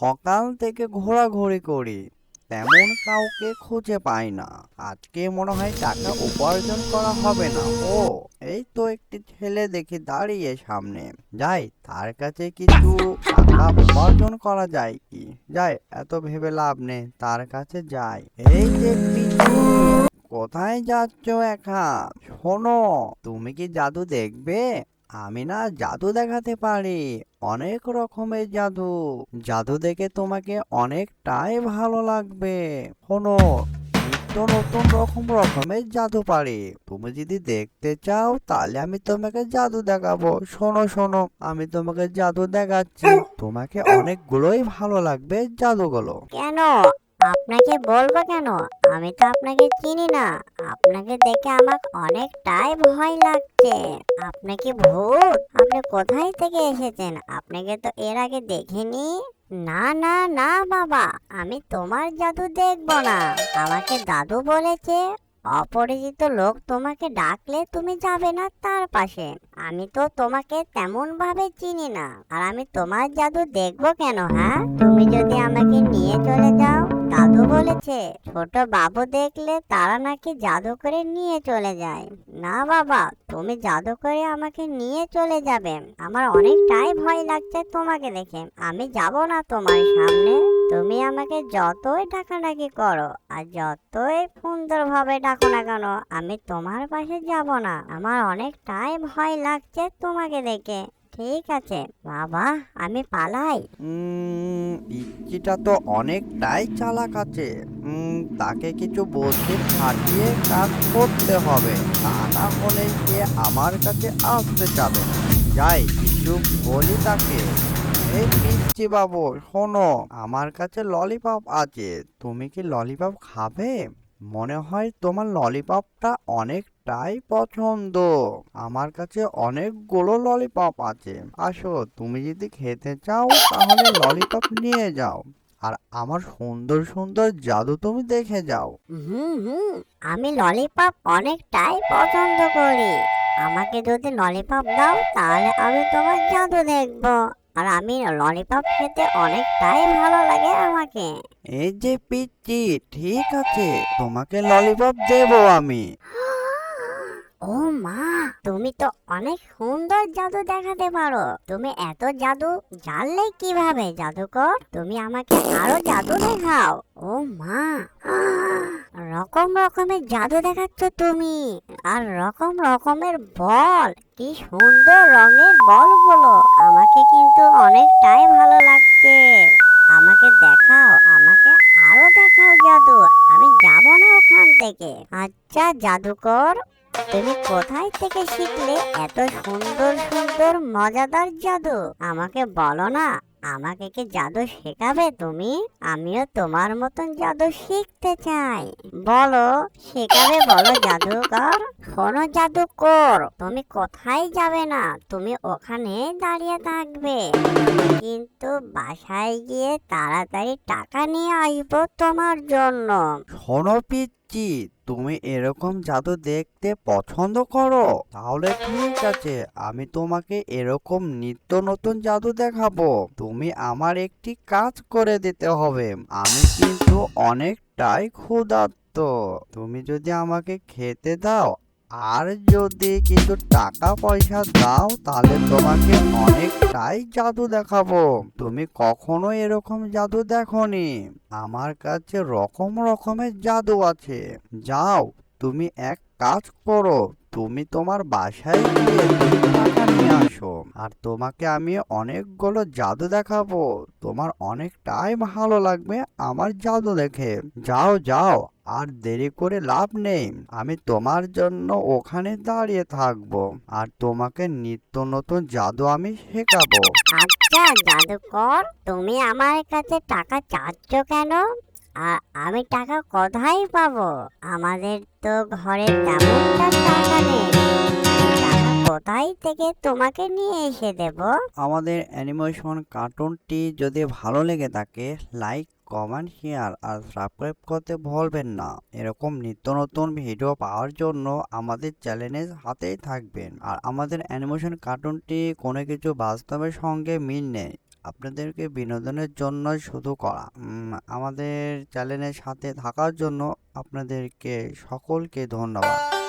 সকাল থেকে ঘোরাঘুরি করি, তেমন কাউকে খুঁজে পাই না। আজকে মনে হয় টাকা উপার্জন করা হবে না। ও, এই তো একটি ছেলে দেখি দাঁড়িয়ে সামনে। যাই, তার কাছে কিছু টাকা উপার্জন করা যায় কি। যাই, এত ভেবে লাভ নেই, তার কাছে যাই। এই যে পিচ্চি, কোথায় যাচ্ছ একা? শোনো, তুমি কি জাদু দেখবে? আমি না জাদু দেখাতে পারি, অনেক রকমের জাদু। জাদু দেখে তোমাকে অনেকটাই ভালো লাগবে। শোনো, নিত্য নতুন রকমের জাদু পারি। তুমি যদি দেখতে চাও তাহলে আমি তোমাকে জাদু দেখাবো। শোনো শোনো, আমি তোমাকে জাদু দেখাচ্ছি, তোমাকে অনেকগুলোই ভালো লাগবে জাদুগুলো। কেন? আপনাকে বলবো কেন? আমি তো আপনাকে চিনি না। আপনাকে দেখে আমার অনেকটাই ভয় লাগছে। আপনি কি ভূত? আপনি কোথায় থেকে এসেছেন? আপনাকে তো এর আগে দেখিনি। না না না বাবা, আমি তোমার জাদু দেখবো না। আমাকে দাদু বলেছে অপরিচিত লোক তোমাকে ডাকলে তুমি যাবে না তার পাশে। আমি তো তোমাকে তেমন ভাবে চিনি না, আর আমি তোমার জাদু দেখবো কেন? হ্যাঁ, তুমি যদি আমাকে নিয়ে চলে যাও, দাদু বলেছে ছোট বাবু দেখলে তারা নাকি জাদু করে নিয়ে চলে যায়। না বাবা, তুমি জাদু করে আমাকে নিয়ে চলে যাবে। আমার অনেকটাই ভয় লাগছে তোমাকে দেখে। আমি যাব না তোমার সামনে। তুমি আমাকে যতই ডাকাডাকি করো আর যতই সুন্দরভাবে ডাকো না কেন, আমি তোমার পাশে যাব না। আমার অনেকটাই ভয় লাগছে তোমাকে দেখে। ঠিক আছে বাবা, আমি পালাই। পিচ্চিটা তো অনেকটাই চালাক আছে। তাকে কিছু বুদ্ধি খাটিয়ে কাজ করতে হবে, তা না হলে সে আমার কাছে আসতে চাবে না। যাই, কিছু বলি তাকে। এই পিচ্চি বাবু, শোনো, আমার কাছে ললিপপ আছে, তুমি কি ললিপপ খাবে? মনে হয় তোমার ললিপপটা অনেকটাই পছন্দ। আমার কাছে অনেকগুলো ললিপপ আছে, আসো, তুমি যদি খেতে চাও তাহলে ললিপপ নিয়ে যাও। আর আমার সুন্দর সুন্দর জাদু তুমি দেখে যাও। হুম হুম, আমি ললিপপ অনেকটাই পছন্দ করি। আমাকে যদি ললিপপ দাও তাহলে আমি তোমার জাদু দেখবো। আর আমি ললিপপ খেতে অনেকটাই ভালো লাগে আমাকে। এই যে পিচ্চি, ঠিক আছে, তোমাকে ললিপপ দেবো আমি। ও মা, তুমি তো অনেক সুন্দর জাদু দেখাতে পারো। তুমি এত জাদু জানলে কিভাবে জাদুকর? তুমি আমাকে আরো জাদু দেখাও। ও মা, রকমের জাদু দেখাচ্ছ তুমি। আর রকমের বল, কি সুন্দর রঙের বলগুলো। আমাকে কিন্তু অনেকটাই ভালো লাগছে। আমাকে দেখাও, আমাকে আরো দেখাও জাদু। আমি যাব না ওখান থেকে। আচ্ছা জাদুকর, তুমি কোথায় থেকে শিখলে এত সুন্দর সুন্দর মজাদার জাদু? আমাকে বলো না, আমাকে কি জাদু শেখাবে তুমি? আমিও তোমার মতন জাদু শিখতে চাই। বলো, শেখাবে বলো জাদুকর। শোনো জাদুকর, তুমি কোথায় যাবে না, তুমি ওখানে দাঁড়িয়ে থাকবে। কিন্তু বাসায় গিয়ে তাড়াতাড়ি টাকা নিয়ে আসবো তোমার জন্য। শোনো পিচ্চি, তুমি এরকম জাদু দেখতে পছন্দ করো? তাহলে ঠিক আছে, আমি তোমাকে এরকম নিত্য নতুন জাদু দেখাবো। তুমি আমার একটি কাজ করে দিতে হবে। আমি কিন্তু অনেকটাই ক্ষুধার্ত। তুমি যদি আমাকে খেতে দাও আর যদি কিছু টাকা পয়সা দাও তাহলে তোমাকে অনেকটাই জাদু দেখাবো। তুমি কখনো এরকম জাদু দেখোনি। আমার কাছে রকমের জাদু আছে। যাও, তুমি এক কাজ করো, তুমি তোমার বাসায় গিয়ে তুমি টাকা নিয়ে আসো, আর তোমাকে আমি অনেকগুলো জাদু দেখাবো। তোমার অনেকটাই ভালো লাগবে আমার জাদু দেখে। যাও যাও, আর দেরি করে লাভ নেই। আমি তোমার জন্য ওখানে দাঁড়িয়ে থাকবো, আর তোমাকে নিত্য নতুন জাদু আমি শেখাবো। আচ্ছা জাদুকর, তুমি আমার কাছে টাকা চাচ্ছ কেন? আর আমি টাকা কোথায় পাবো? আমাদের তো ঘরে তেমনটা টাকা নেই। আমি টাকা কোথায় থেকে তোমাকে নিয়ে এসে দেব? আমাদের অ্যানিমেশন কার্টুনটি যদি ভালো লেগে থাকে, লাইক, কমেন্ট, শেয়ার আর সাবস্ক্রাইব করতে ভুলবেন না। এরকম নিত্য নতুন ভিডিও পাওয়ার জন্য আমাদের চ্যানেলের হাতেই থাকবেন। আর আমাদের অ্যানিমেশন কার্টুনটি কোনো কিছু বাস্তবের সঙ্গে মিল নেই। আপনাদেরকে বিনোদনের জন্য শুধু করা। আমাদের চ্যানেলের সাথে থাকার জন্য আপনাদেরকে সকলকে ধন্যবাদ।